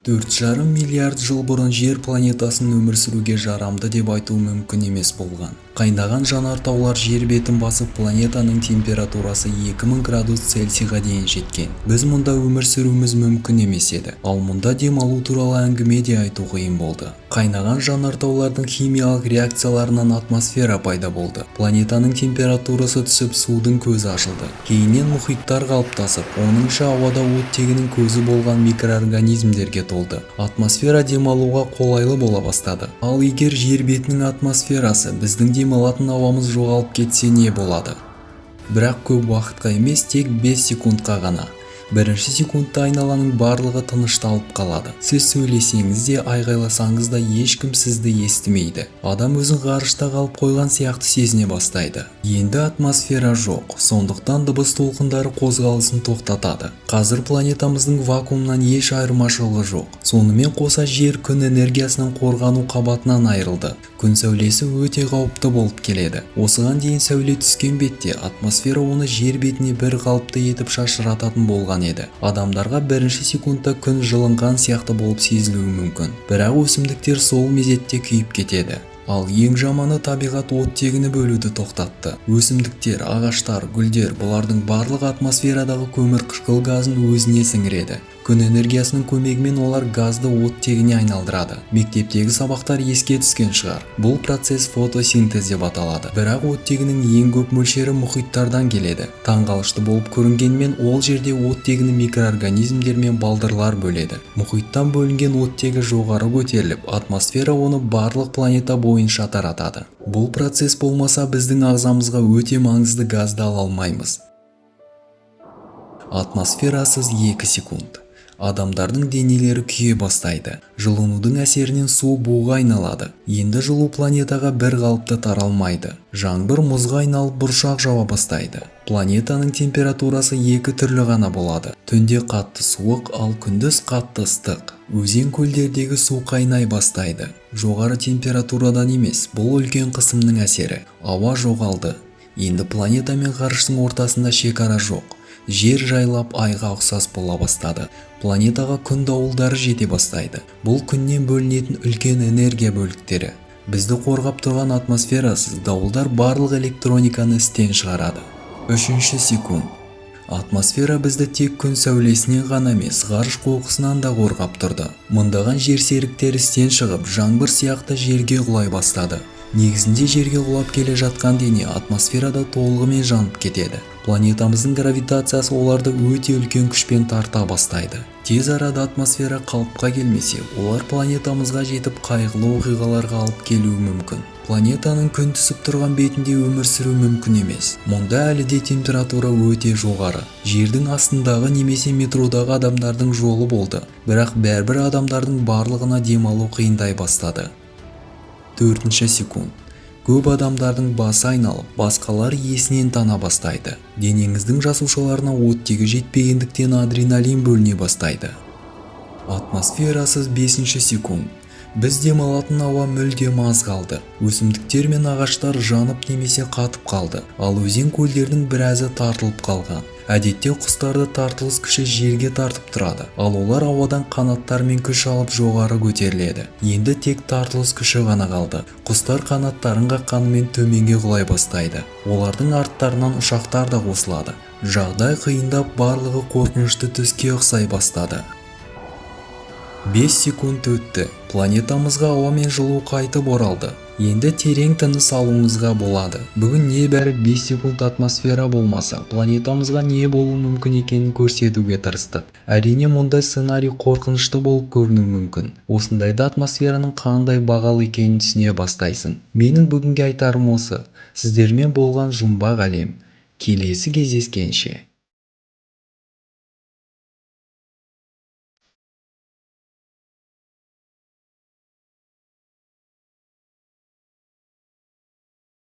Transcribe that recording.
4,5 миллиард жыл бұрын жер планетасын өмір сүруге жарамды деп айту мүмкін емес болған. Қайнаған жанартаулар жер бетін басып, планетаның температурасы 2000 градус Цельсийға дейін жеткен. Біз мұнда өмір сүруіміз мүмкін емес еді. Ал мұнда демалу туралы әңгіме де айту қиын болды. Қайнаған жанартаулардың химиялық реакцияларынан атмосфера пайда болды. Планетаның температурасы түсіп, судың көзі ашылды. Кейіннен мұхиттар қалыптасып, оның іші ауада оттегінің көзі болған микроорганизмдерге толды. Атмосфера демалуға қолайлы бола бастады. Ал егер жер бетінің атмосферасы біздің демалатын ауамыз жоғалып кетсе не болады? Бірақ көп уақытқа емес, тек 5 секундқа ғана. Бірінші секундта айналаның барлығы тынышталып қалады. Сіз сөйлесеңіз де, айғайласаңыз да ешкім сізді естімейді. Адам өзін ғарышта қалып қойған сияқты сезіне бастайды. Енді атмосфера жоқ, сондықтан дыбыс толқындары қозғалысын тоқтатады. Қазір планетамыздың вакуумнан еш айырмашылығы жоқ. Сонымен қоса жер күн энергиясынан қорғану қабатынан айырылды. Күн сәулесі өте қауіпті болып келеді. Осыған дейін сәуле түскен бетте атмосфера оны жер бетіне бір қалыпты етіп шашырататын болған еді. Адамдарға бірінші секундта күн жылынған сияқты болып сезілуі мүмкін. Бірақ өсімдіктер сол мезетте күйіп кетеді. Ал ең жаманы, табиғат оттегіні бөлуді тоқтатты. Өсімдіктер, ағаштар, гүлдер, бұлардың барлық атмосферадағы көмірқышқыл газын өзіне сіңіреді. Күн энергиясының көмегімен олар газды оттегіне айналдырады. Мектептегі сабақтар еске түскен шығар. Бұл процесс фотосинтез деп аталады. Бірақ оттегінің ең көп мөлшері мұхиттардан келеді. Таңғалышты болып көрінгенмен, ол жерде оттегіні микроорганизмдер мен балдырлар бөледі. Мұхиттан бөлінген оттегі жоғары көтеріліп, атмосфера оны барлық планета бойынша таратады. Бұл процесс болмаса, біздің ағзамызға өте маңызды газды ала алмаймыз. Атмосферасыз 2 секунд. Адамдардың денелері күйе бастайды. Жылынудың әсерінен су буға айналады. Енді жылу планетаға бір қалыпты таралмайды. Жаңбыр мұзға айналып бұршақ жауа бастайды. Планетаның температурасы 2 түрлі ғана болады. Түнде қатты суық, ал күндіз қатты ыстық. Өзен көлдердегі су қайнай бастайды. Жоғары температурадан емес, бұл үлкен қысымның әсері. Ауа жоғалды. Енді планета мен ғарыштың ортасында шекара жоқ. Жер жайлап айға ұқсас бола бастады. Планетаға күн дауылдары жете бастайды. Бұл күннен бөлінетін үлкен энергия бөліктері. Бізді қорғап тұрған атмосферасыз дауылдар барлық электрониканы істен шығарады. 3 секунд. Атмосфера бізді тек күн сәулесінен ғана емес, ғарыш қоқысынан да қорғап тұрды. Мыңдаған жер серіктері істен шығып, жаңбыр сияқты жерге құлай бастады. Негізінде жерге құлап келе жатқан дене атмосферада толығымен жанып кетеді. Планетамыздың гравитациясы оларды өте үлкен күшпен тарта бастайды. Тез арада атмосфера қалыпқа келмесе, олар планетамызға жетіп қайғылы оқиғаларға алып келуі мүмкін. Планетаның күн түсіп тұрған бетінде өмір сүру мүмкін емес. Мұнда әлі де температура өте жоғары. Жердің астындағы немесе метродағы адамдардың жолы болды. Бірақ бәрібір адамдардың барлығына демалу қиындай бастады. 4 секунд. Көп адамдардың басы айналып, басқалар есінен тана бастайды. Денеңіздің жасушаларына оттегі жетпегендіктен адреналин бөліне бастайды. Атмосферасыз 5 секунд. Біз демалатын ауа мүлдем аз қалды. Өсімдіктер мен ағаштар жанып немесе қатып қалды. Ал өзен көлдердің біразы тартылып қалған. Әдетте құстарды тартылыс күші жерге тартып тұрады. Ал олар ауадан қанаттармен күш алып жоғары көтеріледі. Енді тек тартылыс күші ғана қалды. Құстар қанаттарын қаққанымен төменге құлай бастайды. Олардың арттарынан ұшақтар да қосылады. Жағдай қиындап, барлығы қорқынышты түске ұқсай бастады. 5 секунд өтті. Планетамызға ауа мен жылу қайтып оралды. Енді терең тыныс алуыңызға болады. Бүгін небәрі 5 секунд атмосфера болмаса, планетамызға не болуы мүмкін екенін көрсетуге тырыстық. Әрине, мұндай сценарий қорқынышты болып көрінуі мүмкін. Осындайда атмосфераның қандай бағалы екенін түсіне бастайсың. Менің бүгінге айтарым осы. Сіздермен болған жұмбақ әлем. Келесі кездескенше.